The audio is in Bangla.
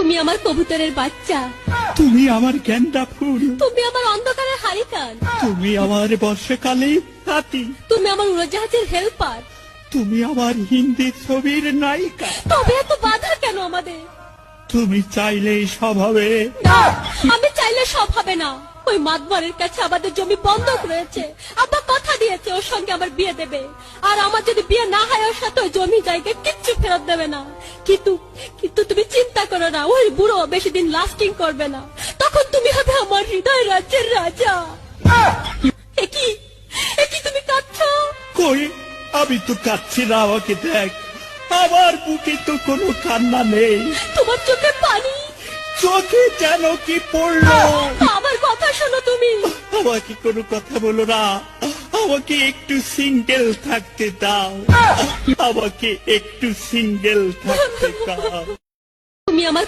তুমি আমার কবুতরের বাচ্চা, তুমি আমার গেন্দা ফুল, তুমি আমার অন্ধকারের হারিকান, তুমি আমার বর্ষাকালে হাতি, তুমি আমার উড়োজাহাজের হেল্পার। তুমি আমার হিন্দি ছবির নায়িকা। তবে এত বাধা কেন আমাদের? তুমি চাইলেই সব হবে। না, আমি চাইলে সব হবে না। ওই মাতবরের কাছে আমাদের জমি বন্ধক রয়েছে। আব্বা কথা দিয়েছে ওর সঙ্গে আমার বিয়ে দেবে, আর আমার যদি বিয়ে না হয় ওর সাথে ওই জমি জায়গা কিচ্ছু ফেরত দেবে না। কিন্তু কিন্তু তুমি চিন্তা করো না, ওই বুড়ো বেশি দিন লাস্টিং করবে না। তখন তুমি হবে আমার হৃদয় রাজ্যের রাজা। একই একই তুমি কাঁদছো? কই, আমি তো কাচ্ছি না, আমাকে দেখ। আমার বুকে তো কোনো কান্না নেই, তোমার চোখে পানি। চোখে যেন কি পড়লো। আমার কথা শোনো তুমি। আমাকে কোনো কথা বলো না, আমাকে একটু সিঙ্গেল থাকতে দাও, আমাকে একটু সিঙ্গেল থাকতে দাও। তুমি আমার